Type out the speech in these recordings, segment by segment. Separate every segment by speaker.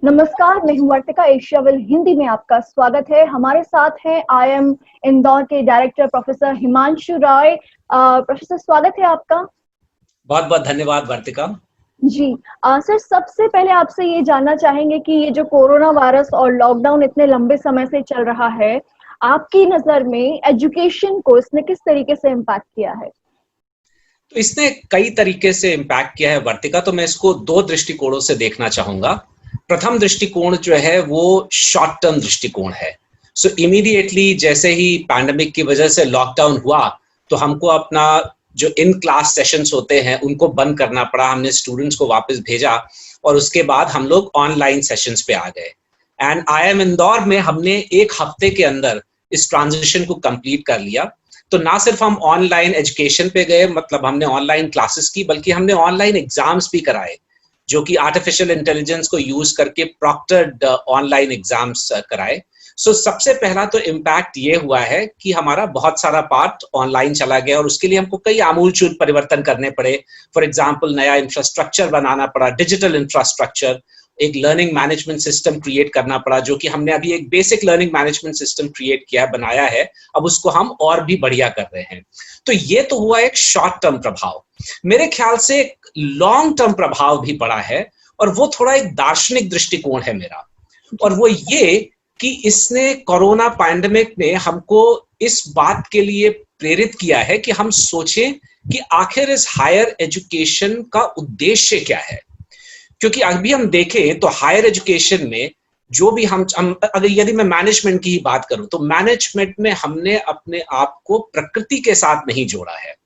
Speaker 1: नमस्कार, मैं हूँ वर्तिका। एशियाविल हिंदी में आपका स्वागत है। हमारे साथ हैं आईएम इंदौर के director professor Himanshu Rai. Professor, स्वागत है आपका।
Speaker 2: बहुत बहुत धन्यवाद वर्तिका।
Speaker 1: जी। सर, सबसे पहले आपसे ये जानना चाहेंगे कि ये जो कोरोना वायरस और लॉकडाउन इतने लंबे समय से चल रहा है, आपकी नज़र में एजुकेशन को इसने किस तरीके से इम्पैक्ट किया है?
Speaker 2: तो इसने कई तरीके से इम्पैक्ट किया है वर्तिका, तो मैं इसको दो दृष्टिकोणों से देखना चाहूंगा। प्रथम दृष्टिकोण जो है वो शॉर्ट टर्म दृष्टिकोण है। सो इमीडिएटली जैसे ही पैंडेमिक की वजह से लॉकडाउन हुआ तो हमको अपना जो इन क्लास सेशंस होते हैं उनको बंद करना पड़ा। हमने स्टूडेंट्स को वापस भेजा और उसके बाद हम लोग ऑनलाइन सेशंस पे आ गए। एंड आईएम इंदौर में हमने एक हफ्ते के अंदर इस ट्रांजिशन को कंप्लीट कर लिया। तो ना सिर्फ हम ऑनलाइन एजुकेशन पे गए, मतलब हमने ऑनलाइन क्लासेस की, बल्कि हमने ऑनलाइन एग्जाम्स भी कराए, जो कि आर्टिफिशियल इंटेलिजेंस को यूज करके प्रॉक्टर्ड ऑनलाइन एग्जाम्स कराए। सो सबसे पहला तो इम्पैक्ट ये हुआ है कि हमारा बहुत सारा पार्ट ऑनलाइन चला गया और उसके लिए हमको कई आमूलचूल परिवर्तन करने पड़े। फॉर एग्जाम्पल, नया इंफ्रास्ट्रक्चर बनाना पड़ा, डिजिटल इंफ्रास्ट्रक्चर, एक लर्निंग मैनेजमेंट सिस्टम क्रिएट करना पड़ा, जो कि हमने अभी एक basic learning management system create किया है, बनाया है। अब उसको हम और भी बढ़िया कर रहे हैं। तो ये तो हुआ एक शॉर्ट टर्म प्रभाव। मेरे ख्याल से एक लॉन्ग टर्म प्रभाव भी पड़ा है और वो थोड़ा एक दार्शनिक दृष्टिकोण है मेरा। और वो ये कि इसने, कोरोना पैंडेमिक ने हमको इस बात के लिए प्रेरित किया है कि हम सोचें कि आखिर इस हायर एजुकेशन का उद्देश्य क्या है। क्योंकि अभी हम देखें तो हायर एजुकेशन में जो भी हम अगर यदि मैं मैनेजमेंट की ही बात करूं तो मैनेजमेंट में हमने अपने आप को प्रकृति के साथ नहीं जोड़ा है।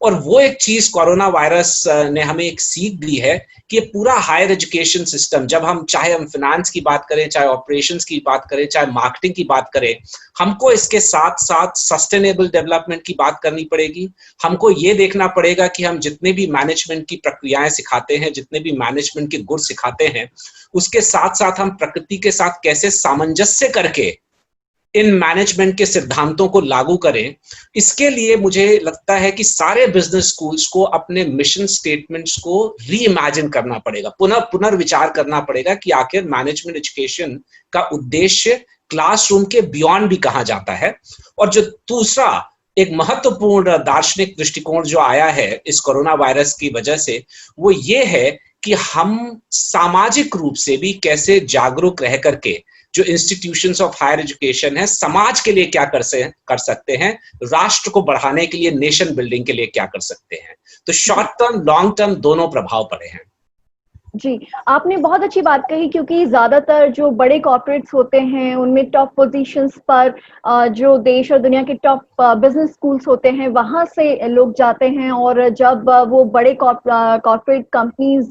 Speaker 2: और वो एक चीज कोरोना वायरस ने हमें एक सीख दी है कि ये पूरा हायर एजुकेशन सिस्टम, जब हम चाहे हम फाइनेंस की बात करें, चाहे ऑपरेशंस की बात करें, चाहे मार्केटिंग की बात करें, हमको इसके साथ साथ सस्टेनेबल डेवलपमेंट की बात करनी पड़ेगी। हमको ये देखना पड़ेगा कि हम जितने भी मैनेजमेंट की प्रक्रियाएं सिखाते हैं, जितने भी मैनेजमेंट के गुण सिखाते हैं, उसके साथ साथ हम प्रकृति के साथ कैसे सामंजस्य करके इन मैनेजमेंट के सिद्धांतों को लागू करें। इसके लिए मुझे लगता है कि सारे बिजनेस स्कूल्स को अपने मिशन स्टेटमेंट्स को री इमेजिन करना पड़ेगा, पुनर्विचार करना पड़ेगा कि आखिर मैनेजमेंट एजुकेशन का उद्देश्य क्लासरूम के बियॉन्ड भी कहाँ जाता है। और जो दूसरा एक महत्वपूर्ण दार्शनिक दृष्टिकोण जो आया है इस कोरोना वायरस की वजह से, वो ये है कि हम सामाजिक रूप से भी कैसे जागरूक रह करके जो इंस्टीट्यूशंस ऑफ हायर एजुकेशन है, समाज के लिए क्या कर सकते हैं, राष्ट्र को बढ़ाने के लिए, नेशन बिल्डिंग के लिए क्या कर सकते हैं। तो शॉर्ट टर्म लॉन्ग टर्म दोनों प्रभाव पड़े हैं।
Speaker 1: जी, आपने बहुत अच्छी बात कही, क्योंकि ज़्यादातर जो बड़े कॉर्पोरेट्स होते हैं उनमें टॉप पोजीशंस पर जो देश और दुनिया के टॉप बिजनेस स्कूल्स होते हैं वहाँ से लोग जाते हैं। और जब वो बड़े कॉर्पोरेट कंपनीज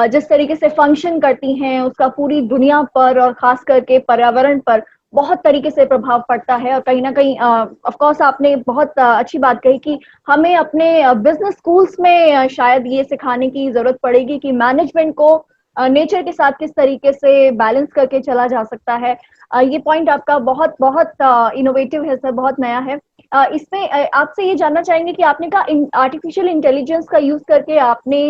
Speaker 1: जिस तरीके से फंक्शन करती हैं उसका पूरी दुनिया पर और खास करके पर्यावरण पर बहुत तरीके से प्रभाव पड़ता है। और कहीं ना कहीं ऑफ कोर्स आपने बहुत अच्छी बात कही कि हमें अपने बिजनेस स्कूल्स में शायद ये सिखाने की जरूरत पड़ेगी कि मैनेजमेंट को नेचर के साथ किस तरीके से बैलेंस करके चला जा सकता है। ये पॉइंट आपका बहुत बहुत इनोवेटिव है सर, बहुत नया है। इसमें आपसे ये जानना चाहेंगे कि आपने कहा आर्टिफिशियल इंटेलिजेंस का यूज करके आपने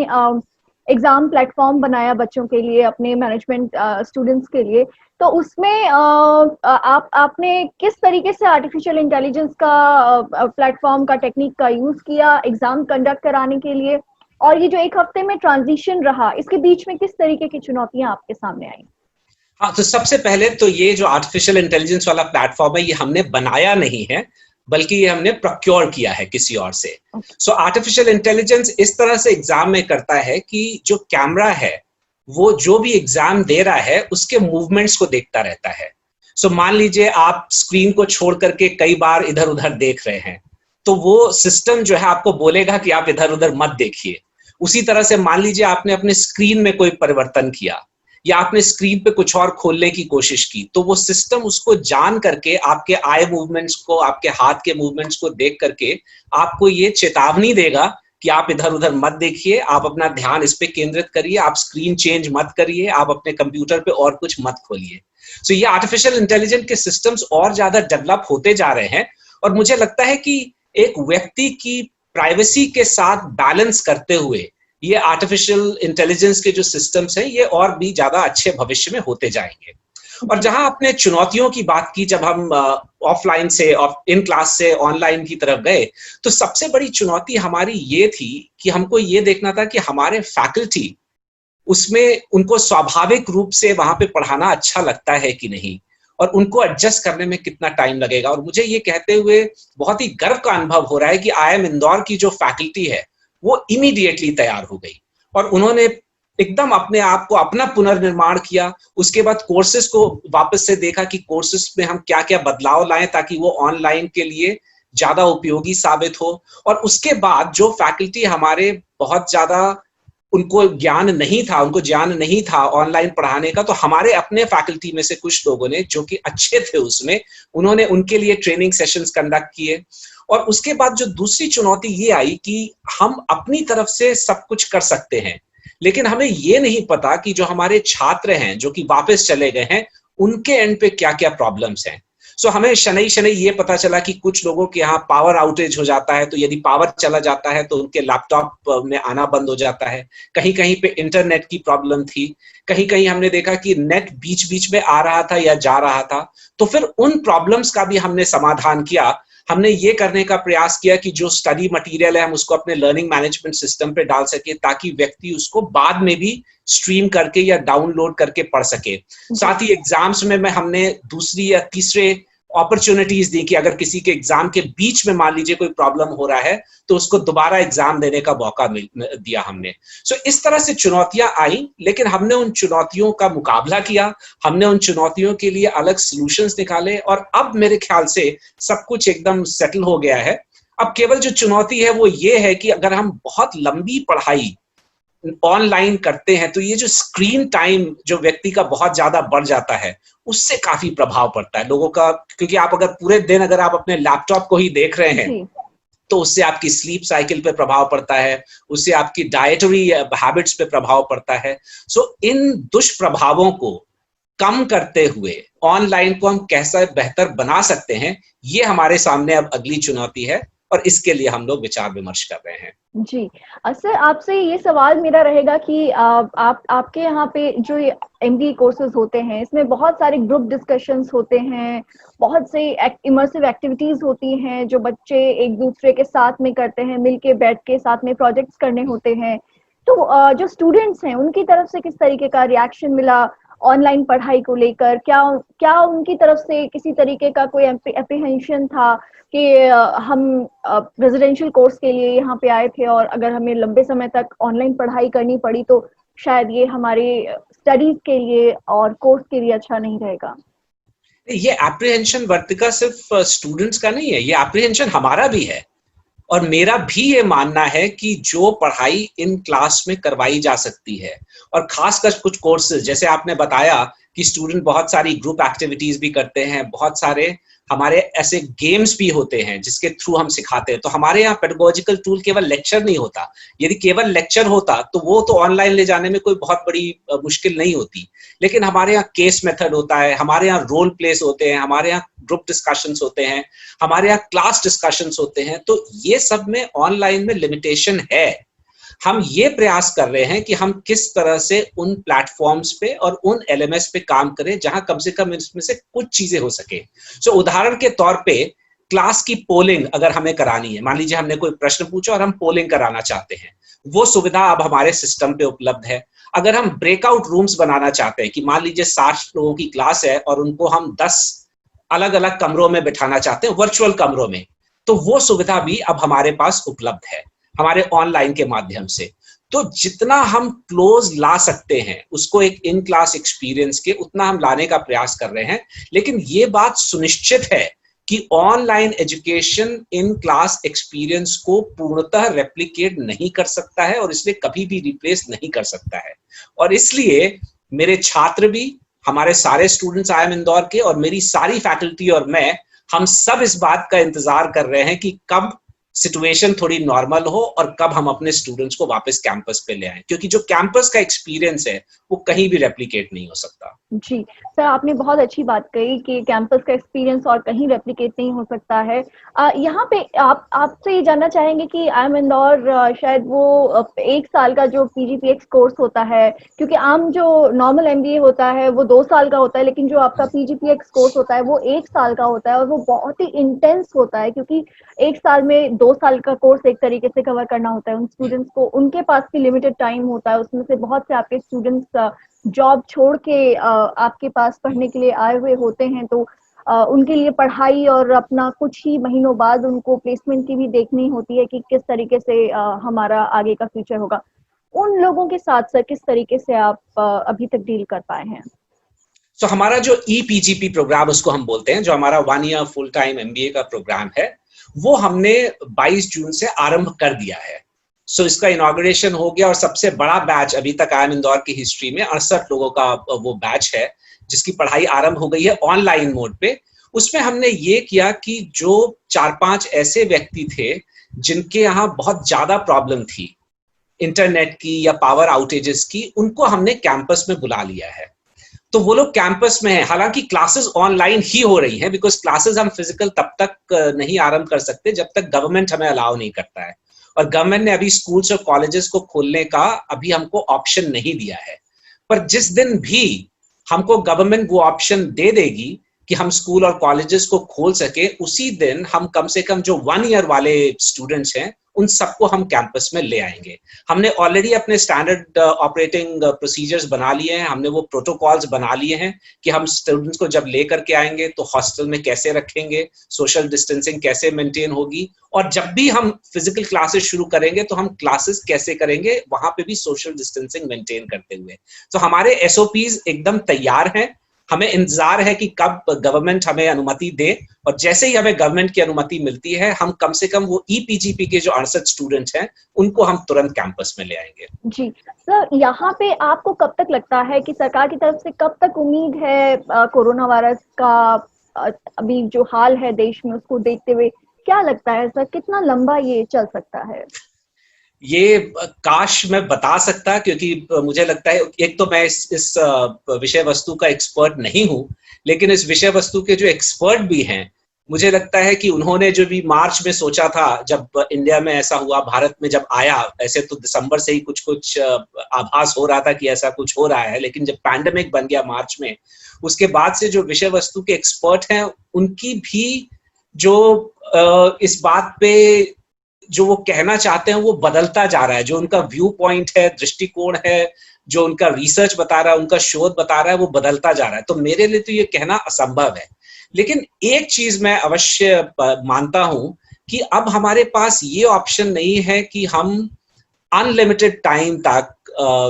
Speaker 1: एग्जाम प्लेटफॉर्म बनाया बच्चों के लिए, अपने मैनेजमेंट स्टूडेंट्स के लिए। तो उसमें आपने किस तरीके से आर्टिफिशियल इंटेलिजेंस का प्लेटफॉर्म का टेक्निक का यूज किया एग्जाम कंडक्ट कराने के लिए? और ये जो एक हफ्ते में ट्रांजिशन रहा, इसके बीच में किस तरीके की चुनौतियां आपके सामने आई?
Speaker 2: हाँ, तो सबसे पहले तो ये जो आर्टिफिशियल इंटेलिजेंस वाला प्लेटफॉर्म है, ये हमने बनाया नहीं है, बल्कि ये हमने प्रोक्योर किया है किसी और से। सो आर्टिफिशियल इंटेलिजेंस इस तरह से एग्जाम में करता है कि जो कैमरा है वो जो भी एग्जाम दे रहा है उसके मूवमेंट्स को देखता रहता है। सो मान लीजिए आप स्क्रीन को छोड़ करके कई बार इधर उधर देख रहे हैं, तो वो सिस्टम जो है आपको बोलेगा कि आप इधर उधर मत देखिए। उसी तरह से मान लीजिए आपने अपने स्क्रीन में कोई परिवर्तन किया या आपने स्क्रीन पे कुछ और खोलने की कोशिश की, तो वो सिस्टम उसको जान करके आपके आई मूवमेंट्स को, आपके हाथ के मूवमेंट्स को देख करके आपको ये चेतावनी देगा कि आप इधर उधर मत देखिए, आप अपना ध्यान इस पे केंद्रित करिए, आप स्क्रीन चेंज मत करिए, आप अपने कंप्यूटर पे और कुछ मत खोलिए। सो ये आर्टिफिशियल इंटेलिजेंस के सिस्टम्स और ज्यादा डेवलप होते जा रहे हैं और मुझे लगता है कि एक व्यक्ति की प्राइवेसी के साथ बैलेंस करते हुए ये आर्टिफिशियल इंटेलिजेंस के जो सिस्टम्स हैं ये और भी ज्यादा अच्छे भविष्य में होते जाएंगे। और जहां आपने चुनौतियों की बात की, जब हम ऑफलाइन से इन क्लास से ऑनलाइन की तरफ गए, तो सबसे बड़ी चुनौती हमारी ये थी कि हमको ये देखना था कि हमारे फैकल्टी, उसमें उनको स्वाभाविक रूप से वहां पे पढ़ाना अच्छा लगता है कि नहीं, और उनको एडजस्ट करने में कितना टाइम लगेगा। और मुझे ये कहते हुए बहुत ही गर्व का अनुभव हो रहा है कि IIM इंदौर की जो फैकल्टी है वो इमीडिएटली तैयार हो गई और उन्होंने एकदम अपने आप को अपना पुनर्निर्माण किया। उसके बाद कोर्सेज को वापस से देखा कि कोर्सेज में हम क्या क्या बदलाव लाएं ताकि वो ऑनलाइन के लिए ज्यादा उपयोगी साबित हो। और उसके बाद जो फैकल्टी हमारे बहुत ज्यादा उनको ज्ञान नहीं था ऑनलाइन पढ़ाने का, तो हमारे अपने फैकल्टी में से कुछ लोगों ने जो कि अच्छे थे उसमें, उन्होंने उनके लिए ट्रेनिंग सेशंस कंडक्ट किए। और उसके बाद जो दूसरी चुनौती ये आई कि हम अपनी तरफ से सब कुछ कर सकते हैं, लेकिन हमें ये नहीं पता कि जो हमारे छात्र हैं जो कि वापस चले गए हैं, उनके एंड पे क्या क्या प्रॉब्लम्स हैं। सो हमें शनई शनई ये पता चला कि कुछ लोगों के यहाँ पावर आउटेज हो जाता है, तो यदि पावर चला जाता है तो उनके लैपटॉप में आना बंद हो जाता है। कहीं कहीं पे इंटरनेट की प्रॉब्लम थी, कहीं कहीं हमने देखा कि नेट बीच बीच में आ रहा था या जा रहा था। तो फिर उन प्रॉब्लम्स का भी हमने समाधान किया। हमने ये करने का प्रयास किया कि जो स्टडी मटेरियल है हम उसको अपने लर्निंग मैनेजमेंट सिस्टम पे डाल सके, ताकि व्यक्ति उसको बाद में भी स्ट्रीम करके या डाउनलोड करके पढ़ सके। साथ ही एग्जाम्स में हमने दूसरी या तीसरे अपॉर्चुनिटीज दी कि अगर किसी के एग्जाम के बीच में मान लीजिए कोई प्रॉब्लम हो रहा है तो उसको दोबारा एग्जाम देने का मौका दिया हमने। सो इस तरह से चुनौतियां आई, लेकिन हमने उन चुनौतियों का मुकाबला किया, हमने उन चुनौतियों के लिए अलग सॉल्यूशंस निकाले, और अब मेरे ख्याल से सब कुछ एकदम सेटल हो गया है। अब केवल जो चुनौती है वो ये है कि अगर हम बहुत लंबी पढ़ाई ऑनलाइन करते हैं तो ये जो स्क्रीन टाइम जो व्यक्ति का बहुत ज्यादा बढ़ जाता है, उससे काफी प्रभाव पड़ता है लोगों का। क्योंकि आप अगर पूरे दिन अगर आप अपने लैपटॉप को ही देख रहे हैं तो उससे आपकी स्लीप साइकिल पे प्रभाव पड़ता है, उससे आपकी डाइटरी हैबिट्स पे प्रभाव पड़ता है। सो इन दुष्प्रभावों को कम करते हुए ऑनलाइन को हम कैसे बेहतर बना सकते हैं, ये हमारे सामने अब अगली चुनौती है, और इसके लिए हम लोग विचार विमर्श कर रहे हैं।
Speaker 1: जी सर, आपसे ये सवाल मेरा रहेगा कि आपके यहाँ पे जो MBA कोर्सेज होते हैं इसमें बहुत सारे ग्रुप डिस्कशंस होते हैं, बहुत से इमर्सिव एक्टिविटीज होती हैं जो बच्चे एक दूसरे के साथ में करते हैं, मिलके बैठ के साथ में प्रोजेक्ट्स करने होते हैं। तो जो स्टूडेंट्स हैं उनकी तरफ से किस तरीके का रिएक्शन मिला ऑनलाइन पढ़ाई को लेकर? क्या उनकी तरफ से किसी तरीके का कोई एप्रीहेंशन था कि हम रेजिडेंशियल कोर्स के लिए यहाँ पे आए थे और अगर हमें लंबे समय तक ऑनलाइन पढ़ाई करनी पड़ी तो शायद ये हमारे स्टडीज के लिए और कोर्स के लिए अच्छा नहीं रहेगा?
Speaker 2: ये एप्रीहेंशन वर्तिका सिर्फ स्टूडेंट्स का नहीं है, ये एप्रीहेंशन हमारा भी है। और मेरा भी ये मानना है कि जो पढ़ाई इन क्लास में करवाई जा सकती है, और खासकर कुछ कोर्सेज जैसे आपने बताया कि स्टूडेंट बहुत सारी ग्रुप एक्टिविटीज भी करते हैं, बहुत सारे हमारे ऐसे गेम्स भी होते हैं जिसके थ्रू हम सिखाते हैं। तो हमारे यहाँ पेडागोजिकल टूल केवल लेक्चर नहीं होता। यदि केवल लेक्चर होता तो वो तो ऑनलाइन ले जाने में कोई बहुत बड़ी मुश्किल नहीं होती, लेकिन हमारे यहाँ केस मेथड होता है, हमारे यहाँ रोल प्लेस होते हैं, हमारे यहाँ ग्रुप डिस्कशंस होते हैं, हमारे यहाँ क्लास डिस्कशंस होते हैं। तो ये सब में ऑनलाइन में लिमिटेशन है। हम ये प्रयास कर रहे हैं कि हम किस तरह से उन प्लेटफॉर्म्स पे और उन LMS पे काम करें जहां कम से कम इसमें से कुछ चीजें हो सके। सो उदाहरण के तौर पे क्लास की पोलिंग अगर हमें करानी है, मान लीजिए हमने कोई प्रश्न पूछा और हम पोलिंग कराना चाहते हैं, वो सुविधा अब हमारे सिस्टम पे उपलब्ध है। अगर हम ब्रेकआउट रूम्स बनाना चाहते हैं कि मान लीजिए 60 लोगों की क्लास है और उनको हम 10 अलग अलग कमरों में बिठाना चाहते हैं, वर्चुअल कमरों में, तो वो सुविधा भी अब हमारे पास उपलब्ध है हमारे ऑनलाइन के माध्यम से। तो जितना हम क्लोज ला सकते हैं उसको एक इन क्लास एक्सपीरियंस के, उतना हम लाने का प्रयास कर रहे हैं। लेकिन ये बात सुनिश्चित है कि online education in class experience को पूर्णतः रेप्लिकेट नहीं कर सकता है और इसलिए कभी भी रिप्लेस नहीं कर सकता है। और इसलिए मेरे छात्र भी, हमारे सारे स्टूडेंट्स IIM इंदौर के और मेरी सारी फैकल्टी और मैं, हम सब इस बात का इंतजार कर रहे हैं कि कब सिचुएशन थोड़ी नॉर्मल हो और कब हम अपने स्टूडेंट्स को वापस कैंपस पे ले आएं, क्योंकि जो कैंपस का एक्सपीरियंस है वो कहीं भी रेप्लिकेट नहीं हो सकता।
Speaker 1: जी, सर आपने बहुत अच्छी बात कही कि कैंपस का एक्सपीरियंस और कहीं रेप्लिकेट नहीं हो सकता है। यहाँ पे आप आपसे ये जानना चाहेंगे कि आईआईएम इंदौर शायद वो 1 साल का जो पीजीपीएक्स कोर्स होता है, क्योंकि आम जो नॉर्मल एमबीए होता है वो 2 साल का होता है, लेकिन जो आपका पीजीपीएक्स कोर्स होता है वो 1 साल का होता है और वो बहुत ही इंटेंस होता है, क्योंकि 1 साल में 2 साल का कोर्स एक तरीके से कवर करना होता है उन स्टूडेंट्स को, उनके पास भी लिमिटेड टाइम होता है, उसमें से बहुत से आपके स्टूडेंट्स जॉब छोड़ के आपके पास पढ़ने के लिए आए हुए होते हैं, तो उनके लिए पढ़ाई और अपना कुछ ही महीनों बाद उनको प्लेसमेंट की भी देखनी होती है कि किस तरीके से हमारा आगे का फ्यूचर होगा। उन लोगों के साथ सर किस तरीके से आप अभी तक डील कर पाए हैं?
Speaker 2: तो हमारा जो ईपीजीपी प्रोग्राम उसको हम बोलते हैं, जो हमारा 1 ईयर फुल टाइम एमबीए का प्रोग्राम है, वो हमने 22 जून से आरंभ कर दिया है। सो इसका इनॉग्रेशन हो गया और सबसे बड़ा बैच अभी तक आईआईएम इंदौर की हिस्ट्री में 68 लोगों का वो बैच है, जिसकी पढ़ाई आरंभ हो गई है ऑनलाइन मोड पे। उसमें हमने ये किया कि जो 4-5 ऐसे व्यक्ति थे जिनके यहाँ बहुत ज्यादा प्रॉब्लम थी इंटरनेट की या पावर आउटेजेस की, उनको हमने कैंपस में बुला लिया है। तो वो लोग कैंपस में हैं, हालांकि क्लासेस ऑनलाइन ही हो रही हैं, बिकॉज क्लासेस हम फिजिकल तब तक नहीं आरंभ कर सकते जब तक गवर्नमेंट हमें अलाउ नहीं करता है, और गवर्नमेंट ने अभी स्कूल्स और कॉलेजेस को खोलने का अभी हमको ऑप्शन नहीं दिया है। पर जिस दिन भी हमको गवर्नमेंट वो ऑप्शन दे देगी कि हम स्कूल और कॉलेजेस को खोल सके, उसी दिन हम कम से कम जो 1 ईयर वाले स्टूडेंट्स हैं उन सबको हम कैंपस में ले आएंगे। हमने ऑलरेडी अपने स्टैंडर्ड ऑपरेटिंग प्रोसीजर्स बना लिए हैं, हमने वो प्रोटोकॉल्स बना लिए हैं कि हम स्टूडेंट्स को जब लेकर के आएंगे तो हॉस्टल में कैसे रखेंगे, सोशल डिस्टेंसिंग कैसे मेंटेन होगी, और जब भी हम फिजिकल क्लासेस शुरू करेंगे तो हम क्लासेस कैसे करेंगे, वहां पे भी सोशल डिस्टेंसिंग मेंटेन करते हुए। तो हमारे एसओपीज एकदम तैयार हैं। हमें इंतजार है कि कब गवर्नमेंट हमें अनुमति दे, और जैसे ही हमें गवर्नमेंट की अनुमति मिलती है हम कम से कम वो ईपीजीपी के जो 68 स्टूडेंट्स हैं उनको हम तुरंत कैंपस में ले आएंगे।
Speaker 1: जी सर, यहाँ पे आपको कब तक लगता है कि सरकार की तरफ से कब तक उम्मीद है कोरोना वायरस का अभी जो हाल है देश में उसको देखते हुए, क्या लगता है सर कितना लंबा ये चल सकता है?
Speaker 2: ये काश मैं बता सकता, क्योंकि मुझे लगता है एक तो मैं इस विषय वस्तु का एक्सपर्ट नहीं हूं, लेकिन इस विषय वस्तु के जो एक्सपर्ट भी हैं, मुझे लगता है कि उन्होंने जो भी मार्च में सोचा था, जब इंडिया में ऐसा हुआ, भारत में जब आया, ऐसे तो दिसंबर से ही कुछ कुछ आभास हो रहा था कि ऐसा कुछ हो रहा है, लेकिन जब पैंडेमिक बन गया मार्च में, उसके बाद से जो विषय वस्तु के एक्सपर्ट हैं उनकी भी जो इस बात पे जो वो कहना चाहते हैं वो बदलता जा रहा है। जो उनका व्यू पॉइंट है, दृष्टिकोण है, जो उनका रिसर्च बता रहा है, उनका शोध बता रहा है, वो बदलता जा रहा है। तो मेरे लिए तो ये कहना असंभव है, लेकिन एक चीज मैं अवश्य मानता हूं कि अब हमारे पास ये ऑप्शन नहीं है कि हम अनलिमिटेड टाइम तक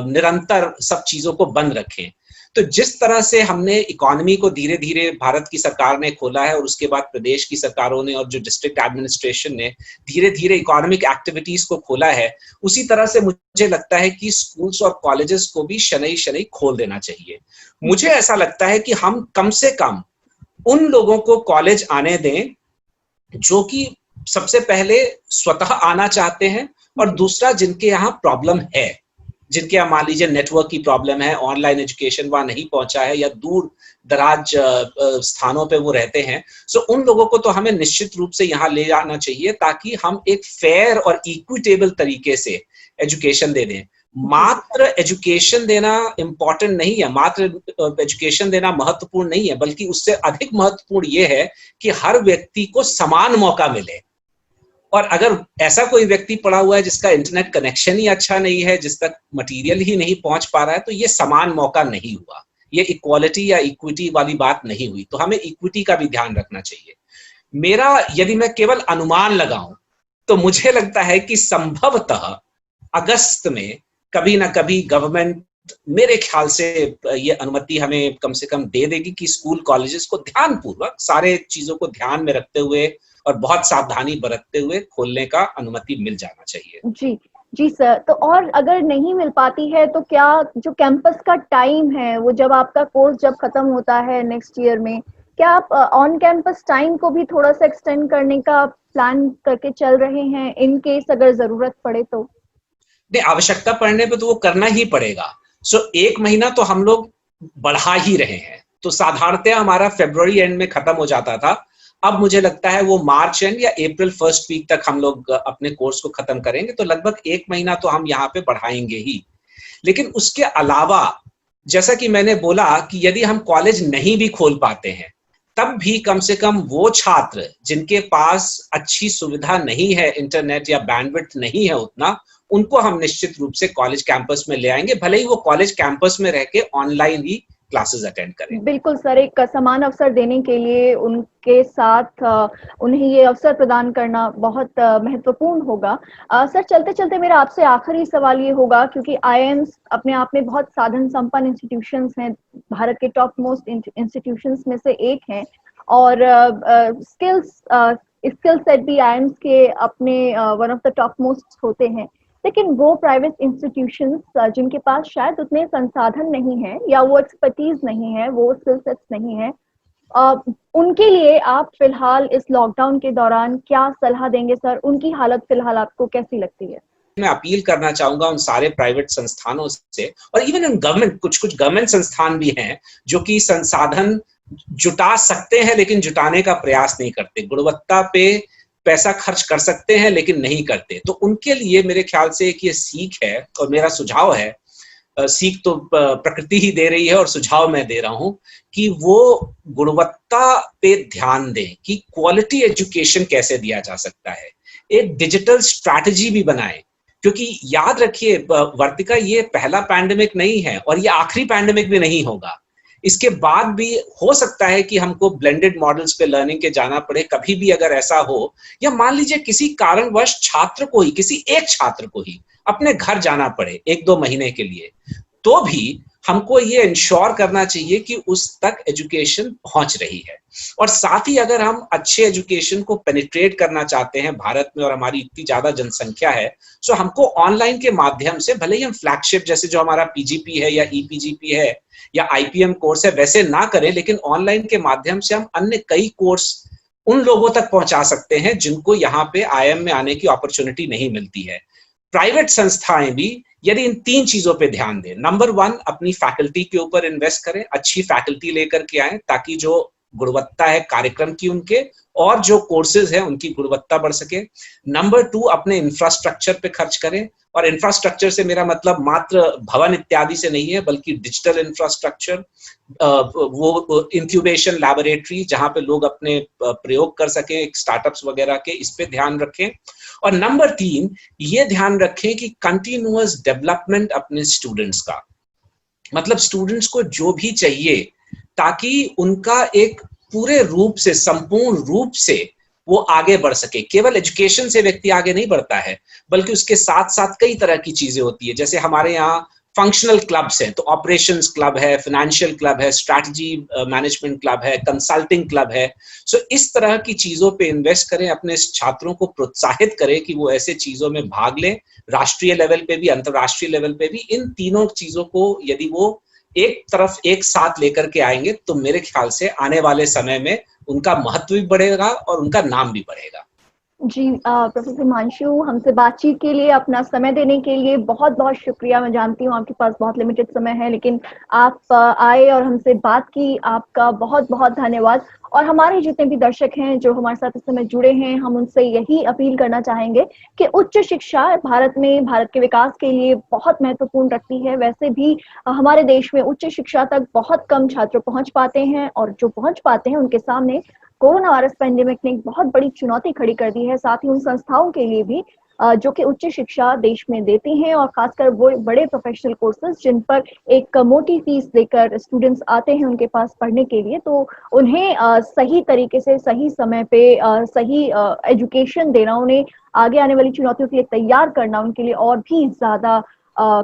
Speaker 2: निरंतर सब चीजों को बंद रखें। तो जिस तरह से हमने इकोनॉमी को धीरे धीरे भारत की सरकार ने खोला है, और उसके बाद प्रदेश की सरकारों ने और जो डिस्ट्रिक्ट एडमिनिस्ट्रेशन ने धीरे धीरे इकोनॉमिक एक्टिविटीज को खोला है, उसी तरह से मुझे लगता है कि स्कूल्स और कॉलेजेस को भी शनई शनई खोल देना चाहिए। मुझे ऐसा लगता है कि हम कम से कम उन लोगों को कॉलेज आने दें जो कि सबसे पहले स्वतः आना चाहते हैं, और दूसरा जिनके यहाँ प्रॉब्लम है, जिनके यहाँ मान लीजिए नेटवर्क की प्रॉब्लम है, ऑनलाइन एजुकेशन वहां नहीं पहुंचा है, या दूर दराज स्थानों पे वो रहते हैं। सो उन लोगों को तो हमें निश्चित रूप से यहाँ ले जाना चाहिए, ताकि हम एक फेयर और इक्विटेबल तरीके से एजुकेशन दे दें। मात्र एजुकेशन देना इंपॉर्टेंट नहीं है, मात्र एजुकेशन देना महत्वपूर्ण नहीं है, बल्कि उससे अधिक महत्वपूर्ण ये है कि हर व्यक्ति को समान मौका मिले। और अगर ऐसा कोई व्यक्ति पड़ा हुआ है जिसका इंटरनेट कनेक्शन ही अच्छा नहीं है, जिस तक मटेरियल ही नहीं पहुंच पा रहा है, तो ये समान मौका नहीं हुआ, ये इक्वालिटी या इक्विटी वाली बात नहीं हुई। तो हमें इक्विटी का भी ध्यान रखना चाहिए। मेरा यदि मैं केवल अनुमान लगाऊं तो मुझे लगता है कि संभवतः अगस्त में कभी ना कभी गवर्नमेंट, मेरे ख्याल से ये अनुमति हमें कम से कम दे देगी कि स्कूल कॉलेजेस को ध्यानपूर्वक सारे चीजों को ध्यान में रखते हुए और बहुत सावधानी बरतते हुए खोलने का अनुमति मिल जाना चाहिए।
Speaker 1: जी जी सर, तो और अगर नहीं मिल पाती है तो क्या जो कैंपस का टाइम है वो जब आपका कोर्स जब खत्म होता है नेक्स्ट ईयर में, क्या आप ऑन कैंपस टाइम को भी थोड़ा सा एक्सटेंड करने का प्लान करके चल रहे हैं, इन केस अगर जरूरत पड़े तो?
Speaker 2: नहीं, आवश्यकता पड़ने पे तो वो करना ही पड़ेगा। सो 1 महीना तो हम लोग बढ़ा ही रहे हैं। तो साधारणतः हमारा फरवरी एंड में खत्म हो जाता था। अब मुझे लगता है वो मार्च एंड या अप्रैल फर्स्ट वीक तक हम लोग अपने कोर्स को खत्म करेंगे, तो लगभग 1 महीना तो हम यहाँ पे बढ़ाएंगे ही। लेकिन उसके अलावा जैसा कि मैंने बोला कि यदि हम कॉलेज नहीं भी खोल पाते हैं, तब भी कम से कम वो छात्र जिनके पास अच्छी सुविधा नहीं है, इंटरनेट या बैंडविड्थ नहीं है उतना, उनको हम निश्चित रूप से कॉलेज कैंपस में ले आएंगे, भले ही वो कॉलेज कैंपस में रह के ऑनलाइन ही क्लासेस अटेंड करें।
Speaker 1: बिल्कुल सर, एक समान अवसर देने के लिए उनके साथ उन्हें ये अवसर प्रदान करना बहुत महत्वपूर्ण होगा। सर, चलते चलते मेरा आपसे आखिरी सवाल ये होगा, क्योंकि आईआईएम्स अपने आप में बहुत साधन संपन्न इंस्टीट्यूशंस हैं, भारत के टॉप मोस्ट इंस्टीट्यूशंस में से एक हैं, और स्किल सेट भी आईआईएम्स के अपने one of the top most होते हैं। लेकिन वो प्राइवेट इंस्टीट्यूशंस जिनके पास शायद उतने संसाधन नहीं है, या वो एक्सपर्टीज नहीं है, वो स्किल सेट्स नहीं है, उनके लिए आप फिलहाल इस लॉकडाउन के दौरान क्या सलाह देंगे सर? उनकी हालत फिलहाल आपको कैसी लगती है?
Speaker 2: मैं अपील करना चाहूंगा उन सारे प्राइवेट संस्थानों से, और इवन इन गवर्नमेंट, कुछ कुछ गवर्नमेंट संस्थान भी हैं जो कि संसाधन जुटा सकते हैं लेकिन जुटाने का प्रयास नहीं करते, गुणवत्ता पे पैसा खर्च कर सकते हैं लेकिन नहीं करते। तो उनके लिए मेरे ख्याल से एक ये सीख है, और मेरा सुझाव है, सीख तो प्रकृति ही दे रही है और सुझाव मैं दे रहा हूं, कि वो गुणवत्ता पे ध्यान दें कि क्वालिटी एजुकेशन कैसे दिया जा सकता है, एक डिजिटल स्ट्रैटेजी भी बनाएं। क्योंकि याद रखिए वर्तिका, ये पहला पैंडेमिक नहीं है और ये आखिरी पैंडेमिक भी नहीं होगा। इसके बाद भी हो सकता है कि हमको ब्लेंडेड मॉडल्स पे लर्निंग के जाना पड़े, कभी भी अगर ऐसा हो, या मान लीजिए किसी कारणवश छात्र को ही, किसी एक छात्र को ही अपने घर जाना पड़े 1-2 महीने के लिए, तो भी हमको ये इंश्योर करना चाहिए कि उस तक एजुकेशन पहुंच रही है। और साथ ही अगर हम अच्छे एजुकेशन को पेनिट्रेट करना चाहते हैं भारत में, और हमारी इतनी ज्यादा जनसंख्या है, सो हमको ऑनलाइन के माध्यम से, भले ही हम फ्लैगशिप जैसे जो हमारा पीजीपी है या ईपीजीपी है या आईपीएम कोर्स है वैसे ना करें, लेकिन ऑनलाइन के माध्यम से हम अन्य कई कोर्स उन लोगों तक पहुंचा सकते हैं जिनको यहाँ पे आईएम में आने की अपॉर्चुनिटी नहीं मिलती है। प्राइवेट संस्थाएं भी यदि इन 3 चीजों पे ध्यान दें, नंबर 1 अपनी फैकल्टी के ऊपर इन्वेस्ट करें, अच्छी फैकल्टी लेकर के आए ताकि जो गुणवत्ता है कार्यक्रम की उनके, और जो कोर्सेज है उनकी गुणवत्ता बढ़ सके। नंबर 2 अपने इंफ्रास्ट्रक्चर पे खर्च करें, और इंफ्रास्ट्रक्चर से मेरा मतलब मात्र भवन इत्यादि से नहीं है, बल्कि डिजिटल इंफ्रास्ट्रक्चर, वो इंक्यूबेशन लैबोरेटरी जहां पे लोग अपने प्रयोग कर सकें स्टार्टअप्स वगैरह के, इस पे ध्यान रखें। और नंबर 3 ये ध्यान रखें कि कंटिन्यूअस डेवलपमेंट अपने स्टूडेंट्स का, मतलब स्टूडेंट्स को जो भी चाहिए ताकि उनका एक पूरे रूप से, संपूर्ण रूप से वो आगे बढ़ सके। केवल एजुकेशन से व्यक्ति आगे नहीं बढ़ता है, बल्कि उसके साथ साथ कई तरह की चीजें होती है। जैसे हमारे यहाँ फंक्शनल क्लब्स हैं, तो ऑपरेशंस क्लब है, फाइनेंशियल क्लब है, स्ट्रैटेजी मैनेजमेंट क्लब है, कंसल्टिंग क्लब है। सो इस तरह की चीजों पे इन्वेस्ट करें, अपने छात्रों को प्रोत्साहित करें कि वो ऐसे चीजों में भाग लें, राष्ट्रीय लेवल पे भी, अंतर्राष्ट्रीय लेवल पे भी। इन तीनों चीजों को यदि वो एक तरफ एक साथ लेकर के आएंगे, तो मेरे ख्याल से आने वाले समय में उनका महत्व भी बढ़ेगा और उनका नाम भी बढ़ेगा।
Speaker 1: जी, प्रोफेसर हिमांशु, हमसे बातचीत के लिए, अपना समय देने के लिए बहुत बहुत शुक्रिया। मैं जानती हूँ आपके पास बहुत लिमिटेड समय है, लेकिन आप आए और हमसे बात की, आपका बहुत बहुत धन्यवाद। और हमारे जितने भी दर्शक हैं जो हमारे साथ इस समय जुड़े हैं, हम उनसे यही अपील करना चाहेंगे कि उच्च शिक्षा भारत में, भारत के विकास के लिए बहुत महत्वपूर्ण रखती है। वैसे भी हमारे देश में उच्च शिक्षा तक बहुत कम छात्र पहुंच पाते हैं, और जो पहुंच पाते हैं उनके सामने कोरोना वायरस पेंडेमिक ने एक बहुत बड़ी चुनौती खड़ी कर दी है। साथ ही उन संस्थाओं के लिए भी जो कि उच्च शिक्षा देश में देती हैं, और खासकर वो बड़े प्रोफेशनल कोर्सेज जिन पर एक मोटी फीस देकर स्टूडेंट्स आते हैं उनके पास पढ़ने के लिए, तो उन्हें सही तरीके से, सही समय पे सही एजुकेशन देना, उन्हें आगे आने वाली चुनौतियों के लिए तैयार करना उनके लिए और भी ज्यादा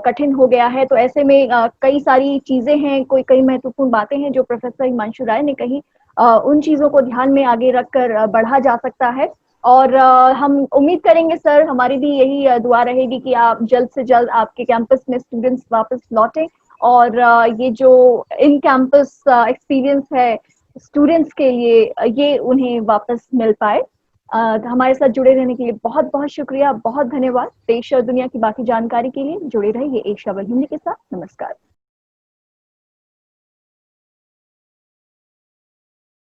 Speaker 1: कठिन हो गया है। तो ऐसे में कई सारी चीजें हैं, कई महत्वपूर्ण बातें हैं जो प्रोफेसर हिमांशु राय ने कही, उन चीजों को ध्यान में आगे रखकर बढ़ा जा सकता है। और हम उम्मीद करेंगे सर, हमारी भी यही दुआ रहेगी कि आप जल्द से जल्द आपके कैंपस में स्टूडेंट्स वापस लौटें, और ये जो इन कैंपस एक्सपीरियंस है स्टूडेंट्स के लिए ये उन्हें वापस मिल पाए। हमारे साथ जुड़े रहने के लिए बहुत बहुत शुक्रिया, बहुत धन्यवाद। देश और दुनिया की बाकी जानकारी के लिए जुड़े रहिए एशिया वर्ल्ड हिंदी के साथ। नमस्कार।